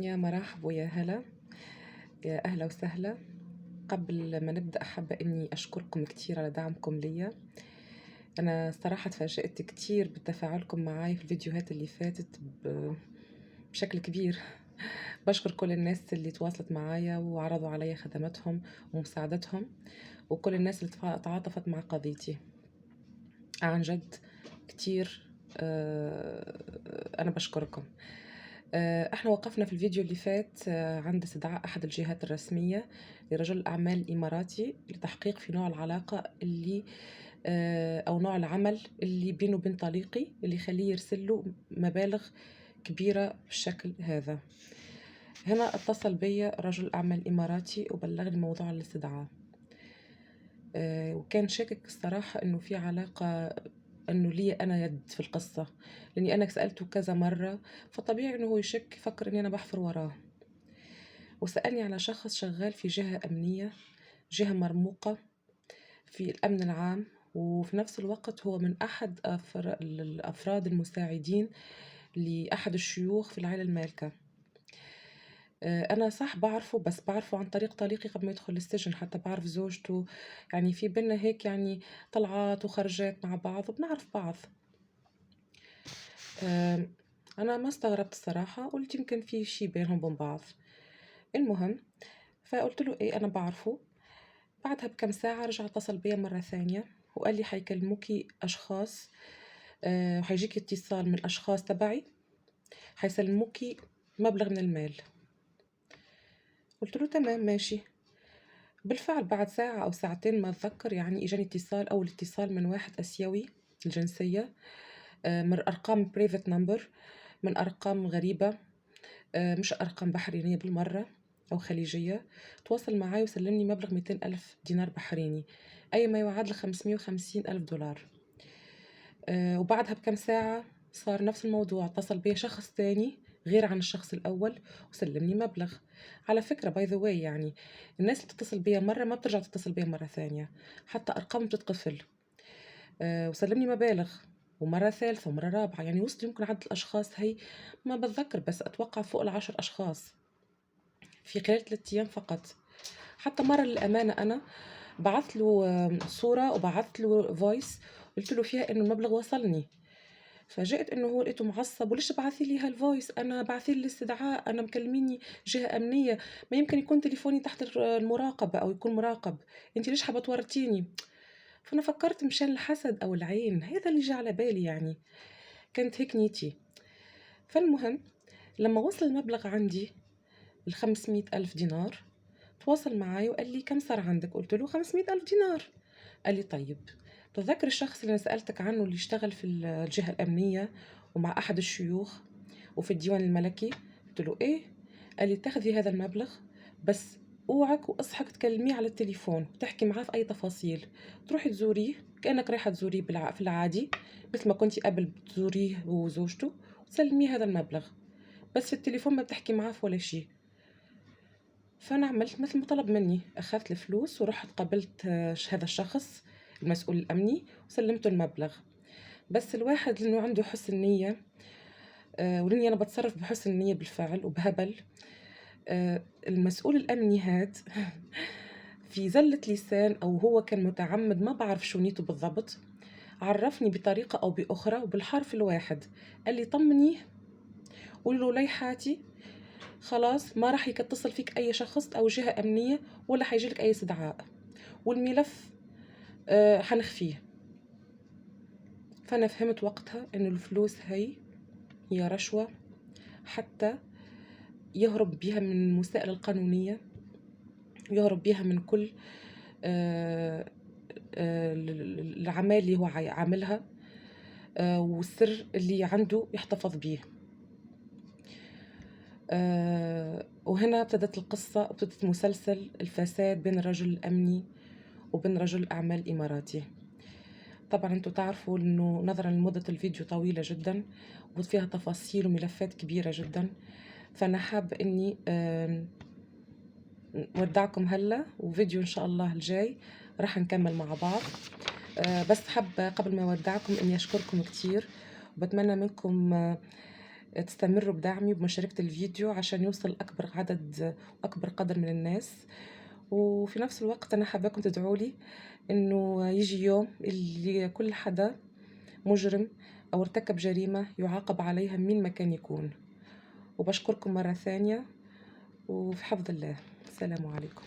يا مرحب ويا هلا، يا أهلا وسهلا. قبل ما نبدأ حابة إني أشكركم كتير على دعمكم ليا. أنا صراحة تفاجأت كتير بتفاعلكم معاي في الفيديوهات اللي فاتت بشكل كبير. بشكر كل الناس اللي تواصلت معايا وعرضوا عليا خدماتهم ومساعدتهم، وكل الناس اللي تعاطفت مع قضيتي. عن جد كتير. أنا بشكركم. احنا وقفنا في الفيديو اللي فات عند استدعاء أحد الجهات الرسمية لرجل أعمال إماراتي لتحقيق في نوع العلاقة اللي أو نوع العمل اللي بينه وبين طليقي اللي يخليه يرسل له مبالغ كبيرة بالشكل هذا. هنا اتصل بي رجل أعمال إماراتي وبلغني موضوع الاستدعاء، وكان شاكك الصراحة إنه في علاقة، إنه لي أنا يد في القصة، لأني أنا سألته كذا مرة، فطبيعي إنه هو يشك، يفكر إني أنا بحفر وراه. وسألني على شخص شغال في جهة أمنية، جهة مرموقة في الأمن العام، وفي نفس الوقت هو من أحد الأفراد المساعدين لأحد الشيوخ في العائلة المالكة. أنا صح بعرفه، بس بعرفه عن طريق طليقي قبل ما يدخل السجن، حتى بعرف زوجته، يعني في بينا هيك يعني طلعات وخرجات مع بعض وبنعرف بعض. أنا ما استغربت الصراحة، قلت يمكن في شي بينهم وبين بعض. المهم، فقلت له إيه أنا بعرفه. بعدها بكم ساعة رجع اتصل بيا مرة ثانية وقال لي حيكلموكي أشخاص، وحيجيكي اتصال من أشخاص تبعي حيسلموكي مبلغ من المال. قلت له تمام ماشي. بالفعل بعد ساعة أو ساعتين ما أتذكر، يعني إجاني اتصال، أول اتصال من واحد آسيوي الجنسية، من أرقام بريفت نمبر، من أرقام غريبة، مش أرقام بحرينية بالمرة أو خليجية. تواصل معي وسلمني مبلغ 200 ألف دينار بحريني، أي ما يعادل 550 ألف دولار. وبعدها بكم ساعة صار نفس الموضوع، اتصل بي شخص تاني غير عن الشخص الأول وسلمني مبلغ. على فكرة باي ذا واي، يعني الناس اللي تتصل بيا مرة ما بترجع تتصل بيا مرة ثانية، حتى أرقام بتتقفل. وسلمني مبالغ، ومرة ثالثة ومرة رابعة، يعني وصل يمكن عدد الأشخاص هي ما بتذكر، بس أتوقع فوق 10 أشخاص في خلال 3 أيام فقط. حتى مرة للأمانة أنا بعثت له صورة وبعثت له فويس، قلت له فيها إنه المبلغ وصلني. فجأت إنه هو لقيته معصب، وليش بعثي لي هالفويس؟ أنا بعثي لي الاستدعاء، أنا مكلميني جهة أمنية، ما يمكن يكون تليفوني تحت المراقبة أو يكون مراقب، أنت ليش حابة تورطيني؟ فأنا فكرت مشان الحسد أو العين، هذا اللي جه على بالي، يعني كانت هيك نيتي. فالمهم، لما وصل المبلغ عندي 500 ألف دينار، تواصل معي وقال لي كم صار عندك؟ قلت له 500 ألف دينار. قال لي طيب، تذكر الشخص اللي أنا سألتك عنه اللي اشتغل في الجهة الأمنية ومع أحد الشيوخ وفي الديوان الملكي؟ قلت له إيه. قال لي تاخذي هذا المبلغ، بس اوعك واصحك تكلميه على التليفون وتحكي معاه في أي تفاصيل، تروحي تزوريه كأنك رايحة تزوريه في العادي، مثل ما كنتي قبل بتزوريه وزوجته، وتسلميه هذا المبلغ، بس في التليفون ما بتحكي معاه في ولا شيء. فأنا عملت مثل ما طلب مني، أخذت الفلوس ورحت قابلت هذا الشخص المسؤول الأمني وسلمته المبلغ. بس الواحد لأنه عنده حسن نية، ولأني أنا بتصرف بحسن نية بالفعل وبهبل، المسؤول الأمني هاد في زلة لسان أو هو كان متعمد، ما بعرف شو نيته بالضبط، عرفني بطريقة أو بأخرى وبالحرف الواحد، قال لي طمنيه، قولي له ليحاتي خلاص ما راح يتصل فيك أي شخص أو جهة أمنية ولا حيجيلك أي استدعاء، والملف حنخفيه. فأنا فهمت وقتها إنه الفلوس هي رشوة، حتى يهرب بها من المساءلة القانونية، يهرب بها من كل الأعمال اللي هو عاملها، والسر اللي عنده يحتفظ بيه. وهنا ابتدت القصة، وابتدت مسلسل الفساد بين الرجل الأمني وبين رجل أعمال إماراتي. طبعا انتوا تعرفوا انه نظرا لمدة الفيديو طويلة جدا وفيها تفاصيل وملفات كبيرة جدا، فأنا حابة اني نودعكم هلا، وفيديو ان شاء الله الجاي راح نكمل مع بعض. بس حابة قبل ما اودعكم اني اشكركم كتير، وبتمنى منكم تستمروا بدعمي وبمشاركة الفيديو عشان يوصل أكبر عدد وأكبر قدر من الناس. وفي نفس الوقت أنا حاباكم تدعوا لي إنه يجي يوم اللي كل حدا مجرم أو ارتكب جريمة يعاقب عليها من ما كان يكون. وبشكركم مرة ثانية، وفي حفظ الله. السلام عليكم.